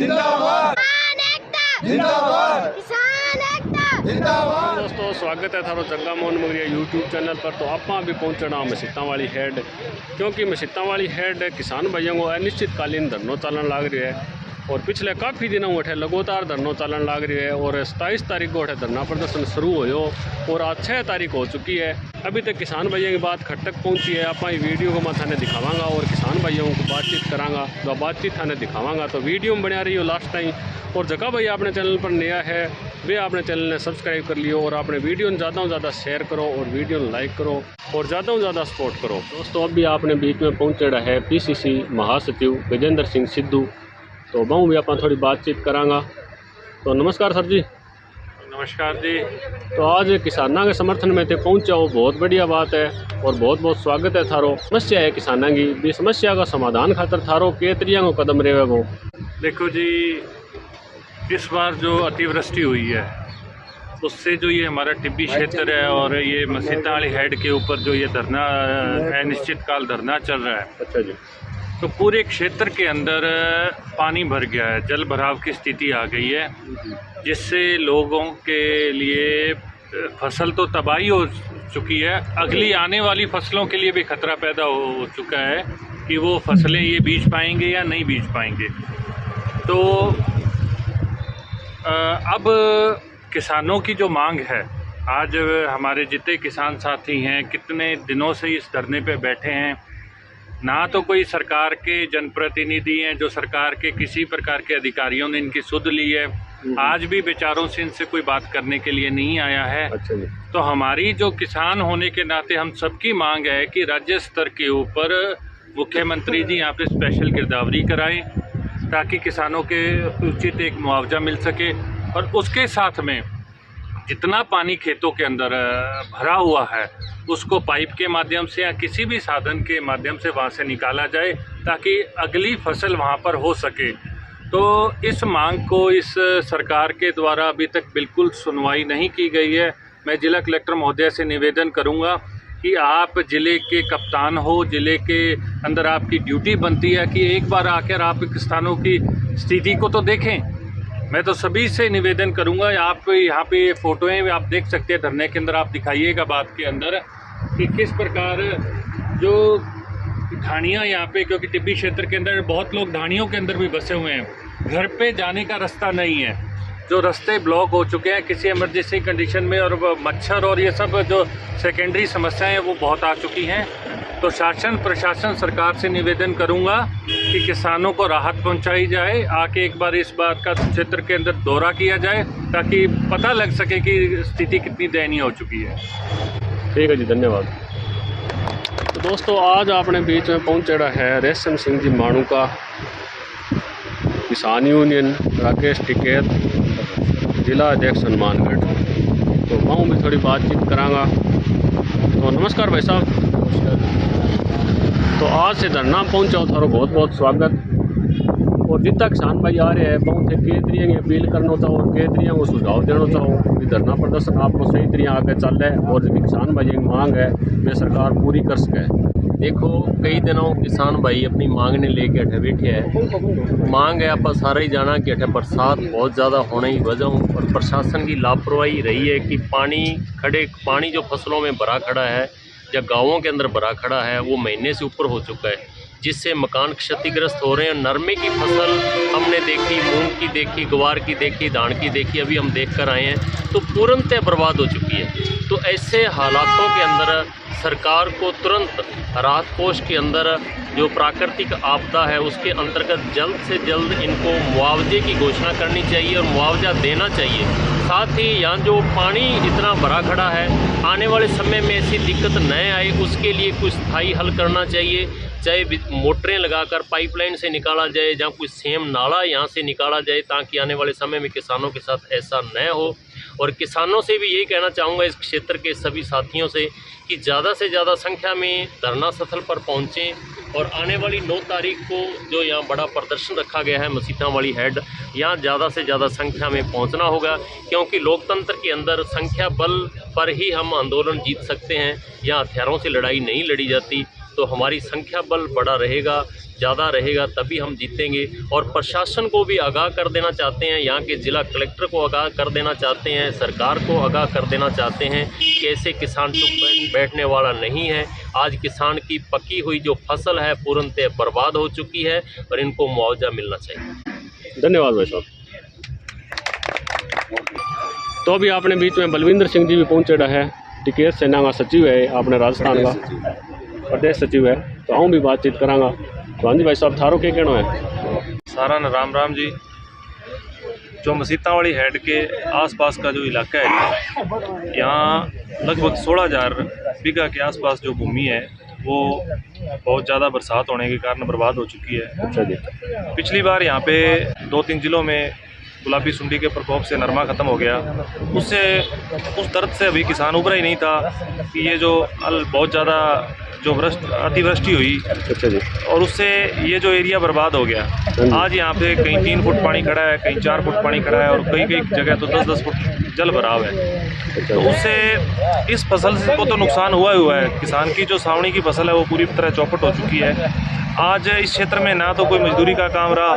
जिंदाबाद जिंदाबाद जिंदाबाद। दोस्तों स्वागत है थारो जग्गा मोहन मगरिया यूट्यूब चैनल पर। तो आप भी पहुंचना मसीता वाली हेड, क्योंकि मसीता वाली हेड किसान भाइयों को अनिश्चितकालीन धरनों चलन लग रही है और पिछले काफ़ी दिनों उठे लगातार धरनों चलन लग रही है और 27 तारीख को उठे धरना प्रदर्शन शुरू हो और आज 6 तारीख हो चुकी है। अभी तक किसान भाइयों की बात खट तक पहुंची है। आप वीडियो को मैं थाने दिखावांगा और किसान भाइयों को बातचीत करांगा, तो बातचीत थाने दिखावांगा। तो वीडियो में बना रही हो लास्ट टाइम। और जगह भाई आपने चैनल पर नया है वे आपने चैनल ने सब्सक्राइब कर लियो और आपने वीडियो ज़्यादा से ज़्यादा शेयर करो और वीडियो लाइक करो और ज़्यादा से ज़्यादा सपोर्ट करो। दोस्तों अभी आपने बीच में पहुँचेड़ा है PCC महासचिव गजेंद्र सिंह सिद्धू, तो मैं भी आप थोड़ी बातचीत करांगा। तो नमस्कार सर जी। नमस्कार जी। तो आज किसानों के समर्थन में थे पहुँचा हो, बहुत बढ़िया बात है और बहुत बहुत स्वागत है थारो। समस्या है किसानों की, भी समस्या का समाधान खातर थारो के तरीके को कदम रहेगा वो। देखो जी, इस बार जो अतिवृष्टि हुई है उससे जो ये हमारा टिब्बी क्षेत्र है और ये मसीता वाली हेड के ऊपर जो ये धरना अनिश्चितकाल धरना चल रहा है, अच्छा जी, तो पूरे क्षेत्र के अंदर पानी भर गया है, जल भराव की स्थिति आ गई है, जिससे लोगों के लिए फसल तो तबाही हो चुकी है, अगली आने वाली फसलों के लिए भी खतरा पैदा हो चुका है कि वो फसलें ये बीज पाएंगे या नहीं बीज पाएंगे। तो अब किसानों की जो मांग है, आज हमारे जितने किसान साथी हैं कितने दिनों से इस धरने पे बैठे हैं, ना तो कोई सरकार के जनप्रतिनिधि हैं जो सरकार के किसी प्रकार के अधिकारियों ने इनकी सुध ली है, आज भी बेचारों से इनसे कोई बात करने के लिए नहीं आया है। अच्छा जी। तो हमारी जो किसान होने के नाते हम सबकी मांग है कि राज्य स्तर के ऊपर मुख्यमंत्री जी यहाँ पे स्पेशल गिरदावरी कराएं ताकि किसानों के उचित एक मुआवजा मिल सके और उसके साथ में जितना पानी खेतों के अंदर भरा हुआ है उसको पाइप के माध्यम से या किसी भी साधन के माध्यम से वहाँ से निकाला जाए ताकि अगली फसल वहाँ पर हो सके। तो इस मांग को इस सरकार के द्वारा अभी तक बिल्कुल सुनवाई नहीं की गई है। मैं जिला कलेक्टर महोदय से निवेदन करूँगा कि आप ज़िले के कप्तान हो, ज़िले के अंदर आपकी ड्यूटी बनती है कि एक बार आकर आप किसानों की स्थिति को तो देखें। मैं तो सभी से निवेदन करूंगा, आप यहाँ पे फ़ोटोएं आप देख सकते हैं धरने के अंदर, आप दिखाइएगा बात के अंदर कि किस प्रकार जो ढाणियाँ यहाँ पे, क्योंकि टिब्बी क्षेत्र के अंदर बहुत लोग ढाणियों के अंदर भी बसे हुए हैं, घर पे जाने का रास्ता नहीं है, जो रास्ते ब्लॉक हो चुके हैं किसी इमरजेंसी कंडीशन में, और मच्छर और ये सब जो सेकेंडरी समस्याएं वो बहुत आ चुकी हैं। तो शासन प्रशासन सरकार से निवेदन करूंगा कि किसानों को राहत पहुंचाई जाए, आके एक बार इस बात का क्षेत्र के अंदर दौरा किया जाए ताकि पता लग सके कि स्थिति कितनी दयनीय हो चुकी है। ठीक है जी, धन्यवाद। तो दोस्तों आज आपने बीच में पहुंचेड़ा है रेशम सिंह जी माणू का, किसान यूनियन राकेश टिकैत, जिला अध्यक्ष हनुमानगढ़। तो वहाँ भी थोड़ी बातचीत करांगा। तो नमस्कार भाई साहब। तो आज से धरना पहुँचा थारो बहुत बहुत स्वागत। और जितना किसान भाई आ रहे हैं बहुत के तरीके की अपील करना चाहो और के तरीके को सुझाव देना चाहो कि धरना प्रदर्शन आपको सही तरीके आगे चल रहा है और जो किसान भाई की मांग है वे सरकार पूरी कर सके। देखो कई दिनों किसान भाई अपनी मांग ने लेके अठे बैठे है। मांग है आप सारा ही जाना कि अठे बरसात बहुत ज़्यादा होने की वजह और प्रशासन की लापरवाही रही है कि पानी जो फसलों में भरा खड़ा है या गांवों के अंदर भरा खड़ा है वो महीने से ऊपर हो चुका है, जिससे मकान क्षतिग्रस्त हो रहे हैं। नरमे की फसल हमने देखी, मूंग की देखी, ग्वार की देखी, धान की देखी, अभी हम देख कर आए हैं, तो पूर्णतः बर्बाद हो चुकी है। तो ऐसे हालातों के अंदर सरकार को तुरंत राहत कोष के अंदर जो प्राकृतिक आपदा है उसके अंतर्गत जल्द से जल्द इनको मुआवजे की घोषणा करनी चाहिए और मुआवजा देना चाहिए। साथ ही यहाँ जो पानी इतना भरा खड़ा है, आने वाले समय में ऐसी दिक्कत न आए उसके लिए कुछ स्थायी हल करना चाहिए, चाहे मोटरें लगाकर पाइपलाइन से निकाला जाए, जहाँ कोई सेम नाला यहाँ से निकाला जाए ताकि आने वाले समय में किसानों के साथ ऐसा न हो। और किसानों से भी यही कहना चाहूँगा, इस क्षेत्र के सभी साथियों से, कि ज़्यादा से ज़्यादा संख्या में धरना स्थल पर पहुँचें और आने वाली 9 तारीख को जो यहाँ बड़ा प्रदर्शन रखा गया है मसीता वाली हेड, यहाँ ज़्यादा से ज़्यादा संख्या में पहुँचना होगा, क्योंकि लोकतंत्र के अंदर संख्या बल पर ही हम आंदोलन जीत सकते हैं। यहाँ हथियारों से लड़ाई नहीं लड़ी जाती। तो हमारी संख्या बल बड़ा रहेगा, ज़्यादा रहेगा, तभी हम जीतेंगे। और प्रशासन को भी आगाह कर देना चाहते हैं, यहाँ के ज़िला कलेक्टर को आगाह कर देना चाहते हैं, सरकार को आगाह कर देना चाहते हैं कि ऐसे किसान चुप बैठने वाला नहीं है। आज किसान की पकी हुई जो फसल है पूर्णतः बर्बाद हो चुकी है और इनको मुआवजा मिलना चाहिए। धन्यवाद भाई साहब। तो अभी आपने बीच में बलविंदर सिंह जी भी पहुँचे है, टिकेत सेना का सचिव है, आपने राजस्थान का प्रदेश सचिव है, तो हम भी बातचीत करांगा। तो हाँ जी भाई साहब, थारो के कहना है? सारा न राम राम जी। जो मसीतावाड़ी हेड के आसपास का जो इलाका है, यहाँ लगभग 16,000 बीघा के आसपास जो भूमि है वो बहुत ज़्यादा बरसात होने के कारण बर्बाद हो चुकी है। अच्छा जी। पिछली बार यहाँ पे 2-3 जिलों में गुलाबी सुंडी के प्रकोप से नरमा ख़त्म हो गया। उस दर्द से अभी किसान उभरा ही नहीं था कि ये जो बहुत ज़्यादा जो अतिवृष्टि हुई, अच्छा जी, और उससे ये जो एरिया बर्बाद हो गया। आज यहाँ पे कहीं 3 फुट पानी खड़ा है, कहीं 4 फुट पानी खड़ा है और कई जगह तो 10-10 फुट जल भराव है। तो उससे इस फसल को तो नुकसान हुआ है। किसान की जो सावणी की फसल है वो पूरी तरह चौपट हो चुकी है। आज इस क्षेत्र में ना तो कोई मजदूरी का काम रहा,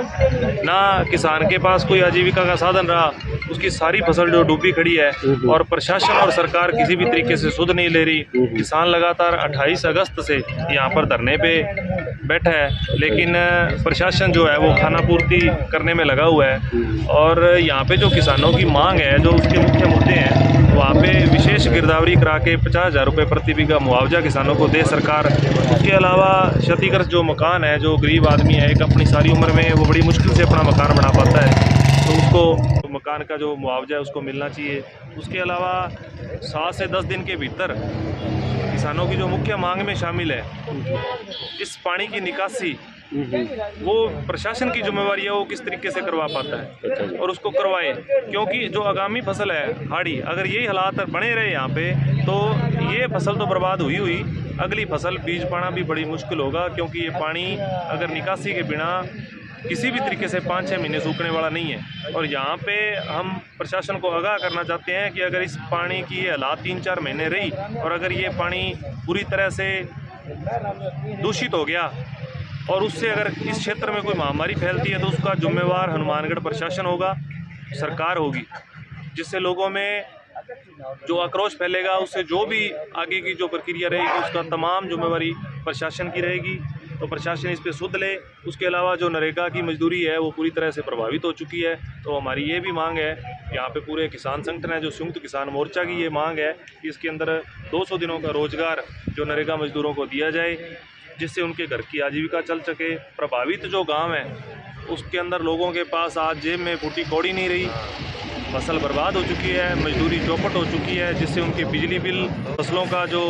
ना किसान के पास कोई आजीविका का साधन रहा। उसकी सारी फसल जो डूबी खड़ी है और प्रशासन और सरकार किसी भी तरीके से सुध नहीं ले रही। किसान लगातार 28 अगस्त से यहाँ पर धरने पे बैठा है, लेकिन प्रशासन जो है वो खाना पूर्ति करने में लगा हुआ है। और यहाँ पे जो किसानों की मांग है, जो उसके मुख्य मुद्दे हैं, वहाँ पे विशेष गिरदावरी करा के 50,000 रुपये प्रति बीघा मुआवजा किसानों को दे सरकार। उसके अलावा क्षतिग्रस्त जो मकान है, जो गरीब आदमी है, एक अपनी सारी उम्र में वो बड़ी मुश्किल से अपना मकान बना पाता है, तो उसको मकान का जो मुआवजा है उसको मिलना चाहिए। उसके अलावा 7 से 10 दिन के भीतर किसानों की जो मुख्य मांग में शामिल है इस पानी की निकासी, वो प्रशासन की जिम्मेवारी है, वो किस तरीके से करवा पाता है और उसको करवाए। क्योंकि जो आगामी फसल है हाड़ी, अगर यही हालात बने रहे यहाँ पे तो ये फसल तो बर्बाद हुई, अगली फसल बीज पाना भी बड़ी मुश्किल होगा। क्योंकि ये पानी अगर निकासी के बिना किसी भी तरीके से 5-6 महीने सूखने वाला नहीं है। और यहाँ पे हम प्रशासन को आगाह करना चाहते हैं कि अगर इस पानी की ये हालात 3-4 महीने रही और अगर ये पानी पूरी तरह से दूषित हो गया और उससे अगर इस क्षेत्र में कोई महामारी फैलती है तो उसका जिम्मेवार हनुमानगढ़ प्रशासन होगा, सरकार होगी, जिससे लोगों में जो आक्रोश फैलेगा, उससे जो भी आगे की जो प्रक्रिया रहेगी उसका तमाम जिम्मेवारी प्रशासन की रहेगी। तो प्रशासन इस पे सुध ले। उसके अलावा जो नरेगा की मजदूरी है वो पूरी तरह से प्रभावित हो चुकी है। तो हमारी ये भी मांग है, यहाँ पे पूरे किसान संगठन है जो संयुक्त किसान मोर्चा की ये मांग है कि इसके अंदर 200 दिनों का रोजगार जो नरेगा मजदूरों को दिया जाए, जिससे उनके घर की आजीविका चल सके। प्रभावित जो गांव है उसके अंदर लोगों के पास आज जेब में फूटी कौड़ी नहीं रही, फसल बर्बाद हो चुकी है, मजदूरी चौपट हो चुकी है, जिससे उनके बिजली बिल, फसलों का जो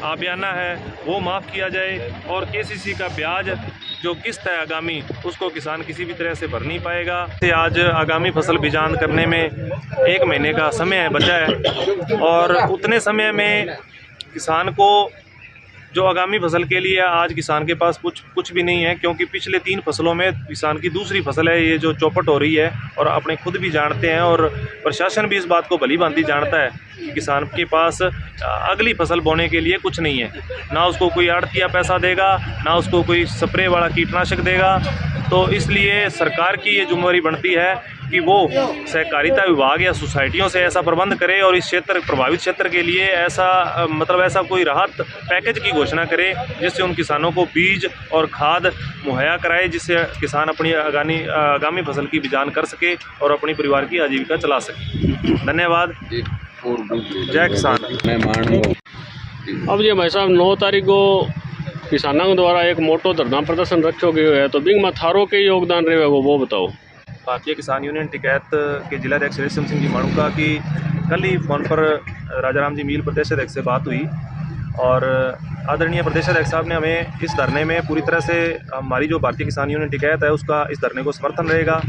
आबियाना है वो माफ़ किया जाए और केसीसी का ब्याज जो किस्त है आगामी, उसको किसान किसी भी तरह से भर नहीं पाएगा। आज आगामी फसल बिजान करने में 1 महीने का समय बचा है और उतने समय में किसान को जो आगामी फसल के लिए आज किसान के पास कुछ भी नहीं है। क्योंकि पिछले 3 फसलों में किसान की दूसरी फसल है ये जो चौपट हो रही है और अपने खुद भी जानते हैं और प्रशासन भी इस बात को भली भांति जानता है कि किसान के पास अगली फसल बोने के लिए कुछ नहीं है। ना उसको कोई आड़तिया पैसा देगा, ना उसको कोई स्प्रे वाला कीटनाशक देगा। तो इसलिए सरकार की ये जिम्मेवारी बनती है कि वो सहकारिता विभाग या सोसाइटियों से ऐसा प्रबंध करे और इस क्षेत्र प्रभावित क्षेत्र के लिए ऐसा कोई राहत पैकेज की घोषणा करे, जिससे उन किसानों को बीज और खाद मुहैया कराए, जिससे किसान अपनी आगामी फसल की बिजान कर सके और अपनी परिवार की आजीविका चला सके। धन्यवाद। जय किसान। अब ये भाई साहब 9 तारीख को किसानों द्वारा एक मोटो धरना प्रदर्शन रखो गयो है, तो बिंग में थारो के योगदान रहे वो बताओ। भारतीय किसान यूनियन टिकैत के जिलाध्यक्ष रेशम सिंह जी माणुका की कल ही फ़ोन पर राजाराम जी मील प्रदेशाध्यक्ष से बात हुई और आदरणीय प्रदेशाध्यक्ष साहब ने हमें इस धरने में पूरी तरह से हमारी जो भारतीय किसान यूनियन टिकैत है उसका इस धरने को समर्थन रहेगा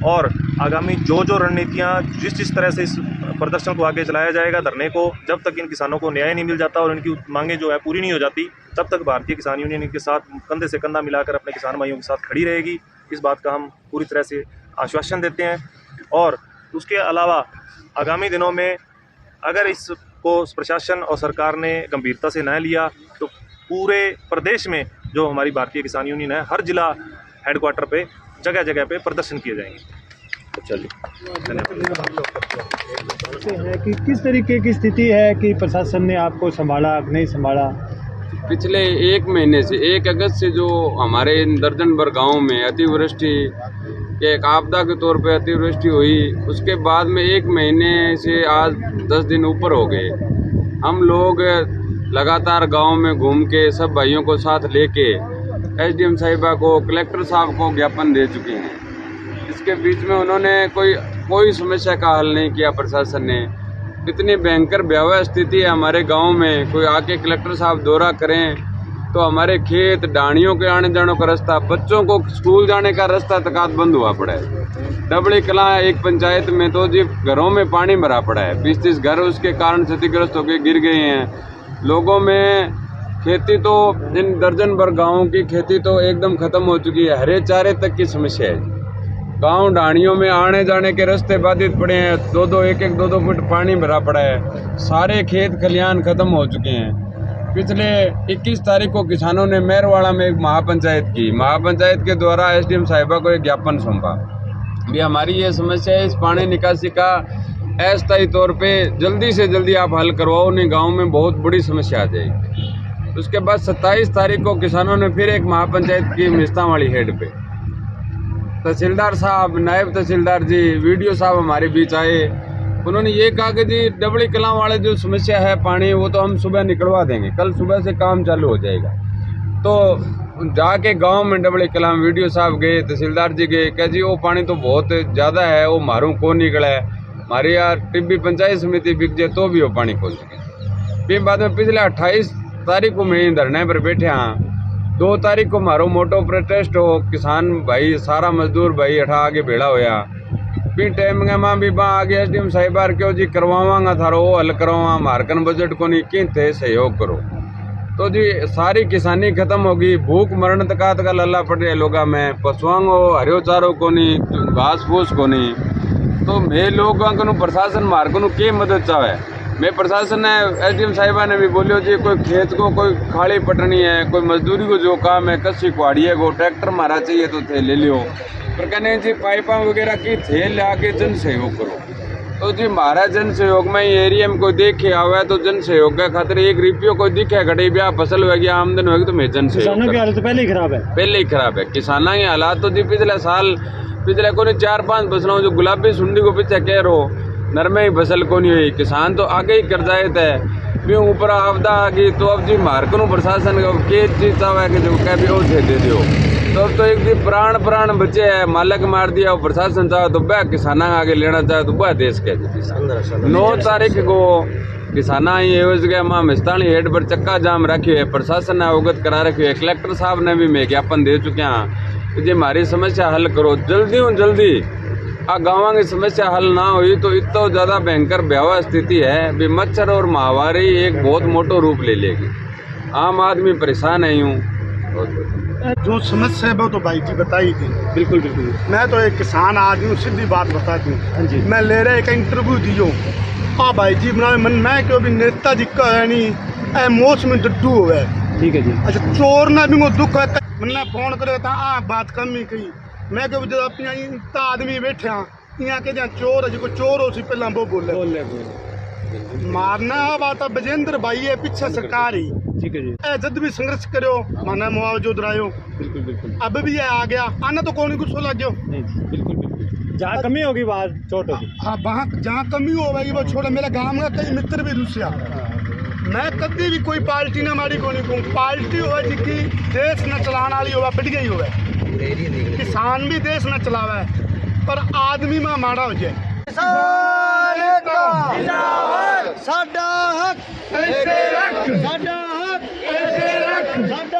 और आगामी जो रणनीतियाँ जिस तरह से इस प्रदर्शन को आगे चलाया जाएगा, धरने को, जब तक इन किसानों को न्याय नहीं मिल जाता और इनकी मांगें जो है पूरी नहीं हो जाती, तब तक भारतीय किसान यूनियन के साथ कंधे से कंधा मिलाकर अपने किसान भाइयों के साथ खड़ी रहेगी। इस बात का हम पूरी तरह से आश्वासन देते हैं। और उसके अलावा आगामी दिनों में अगर इसको प्रशासन और सरकार ने गंभीरता से न लिया तो पूरे प्रदेश में जो हमारी भारतीय किसान यूनियन है, हर जिला हेडक्वार्टर पे जगह जगह पे प्रदर्शन किए जाएंगे। चलिए है कि किस तरीके की स्थिति है कि प्रशासन ने आपको संभाला नहीं संभाला? पिछले 1 महीने से 1 अगस्त से जो हमारे दर्जन भर गाँव में अतिवृष्टि के एक आपदा के तौर पे अतिवृष्टि हुई, उसके बाद में 1 महीने से आज 10 दिन ऊपर हो गए। हम लोग लगातार गांव में घूम के सब भाइयों को साथ लेके एसडीएम साहिबा को, कलेक्टर साहब को ज्ञापन दे चुके हैं। इसके बीच में उन्होंने कोई समस्या का हल नहीं किया। प्रशासन ने इतनी भयंकर भयावह स्थिति है हमारे गांव में, कोई आके कलेक्टर साहब दौरा करें तो हमारे खेत डाणियों के आने जाने का रास्ता, बच्चों को स्कूल जाने का रास्ता तक बंद हुआ पड़ा है। डबड़ी कलां एक पंचायत में तो जी घरों में पानी भरा पड़ा है, 20-30 घर उसके कारण क्षतिग्रस्त होकर गिर गए हैं। लोगों में खेती तो इन दर्जन भर गाँवों की खेती तो एकदम खत्म हो चुकी है, हरे चारे तक की समस्या है। गांव ढाणियों में आने जाने के रास्ते बाधित पड़े हैं, 2-2 फुट पानी भरा पड़ा है, सारे खेत खलियान खत्म हो चुके हैं। पिछले 21 तारीख को किसानों ने मेहरवाड़ा में एक महापंचायत की, महापंचायत के द्वारा एसडीएम साहिबा को एक ज्ञापन सौंपा भी हमारी ये समस्या है, इस पानी निकासी का अस्थायी तौर पे जल्दी से जल्दी आप हल करवाओ, नहीं गाँव में बहुत बड़ी समस्या आ जाएगी। उसके बाद 27 तारीख को किसानों ने फिर एक महापंचायत की मिस्तावाड़ी हेड पे, तहसीलदार साहब, नायब तहसीलदार जी, वीडियो साहब हमारे बीच आए। उन्होंने ये कहा कि जी डबड़ी कलां वाले जो समस्या है पानी, वो तो हम सुबह निकलवा देंगे, कल सुबह से काम चालू हो जाएगा। तो जाके गांव में डबड़ी कलां वीडियो साहब गए, तहसीलदार जी गए, कह जी वो पानी तो बहुत ज़्यादा है, वो मारूँ को निकला है, हमारी यार टिब्बी पंचायत समिति बिक जाए तो भी वो पानी खोल सके। फिर बाद में पिछले 28 तारीख को मैं धरने पर बैठे हाँ, 2 तारीख को मारो मोटो प्रोटेस्ट हो, किसान भाई सारा मजदूर भाई अठा आगे भेड़ा होया। फिर टाइम में भी बा आगे एसडीएम साहिबार क्यों जी करवावांगा थारो वो हल करवा, मारकन बजट को नहीं कि थे सहयोग करो। तो जी सारी किसानी खत्म होगी, भूख मरण तकात का लल्ला पड़ रहे लोगा में, पशुओं हरियो चारो को नहीं, घास फूस को नहीं। तो मैं लोगों को प्रशासन मार्गों की मदद चाहे, मैं प्रशासन ने एसडीएम साहिबा ने भी बोलियो जी कोई खेत को कोई खाली पटनी है, कोई मजदूरी को जो काम है, कसी कुआड़िए को ट्रैक्टर मारा चाहिए तो थे ले लियो, पर कहने जी पाइपा वगैरह की थे ला के जन सहयोग करो। तो जी हमारा जन सहयोग में एरिया में कोई देखे आवे तो जन सहयोग के खातिर 1 रुपये कोई दिखे घड़ी ब्याह फसल होगी आमदन होगी तो मैं जन सहयोग। किसानों की हालत पहले ही खराब है, पहले ही खराब है किसानों की हालात। तो जी पिछले साल पिछले को 4-5 फसलों जो गुलाबी सुंडी को पीछे कह रहो नरमे ही फसल को नहीं हुई, किसान तो आगे ही कर जाए थे, फिर ऊपर आपदा आ गई। तो अब जी मार्कनों प्रशासन के चीज चाहे कि जो कह भी वो दे दो, तो अब तो एक दिन प्राण बचे है, मालक मार दिया, और प्रशासन चाहे तो वह किसान आगे लेना चाहे तो वह देश कह दी। 9 तारीख को किसाना ही जगह माँ मिस्तानी हेड पर चक्का जाम रखी है, प्रशासन ने अवगत करा रखी है, कलेक्टर साहब ने भी मैं ज्ञापन दे चुके हैं कि जी हमारी समस्या हल करो जल्दी। आ गाँव की समस्या हल ना हुई तो इतना ज़्यादा भयंकर भयावह स्थिति है भी मच्छर और महामारी एक बहुत मोटो रूप ले लेगी। आम आदमी परेशान है यूँ। जो समस्या है वो तो भाई जी बताई थी। बिल्कुल। मैं तो एक किसान आदमी हूँ, सीधी बात बता दूँ। मैं ले रहा एक इंटरव्यू दियो हाँ भाई जी बना मन मैं क्यों भी नेता जी का है नहीं मौसम में डड्डू हो गए। ठीक है जी। अच्छा चोर ना भी वो दुख है, मैंने फोन करे था बात कम ही कही, मैं क्यों जब अपनी इतना आदमी बैठे यहाँ के जहाँ चोर है जो चोर हो सी पहला वो बोले मारना बात बजेंद्र भाई है पीछे सरकार ही। ठीक है जी। जब भी संघर्ष करो माना मुआवजा दिलायो। बिल्कुल। अब भी ये आ गया आना तो कौन गुस्सा लग गयो। बिल्कुल। जहाँ कमी होगी वहाँ चोट होगी। हाँ वहाँ जहाँ कमी होगी वो छोड़ा। मेरा गाँव का कई मित्र भी दूसरा मैं कभी भी कोई पार्टी ना मारी को नहीं कहूँ, पार्टी हो जिसकी देश न चलाने वाली होगा पिट गई होगा, किसान भी देश न चलावा पर आदमी में माड़ा हो जाए। साडा हक ऐसे रख, साडा हक ऐसे रख, साडा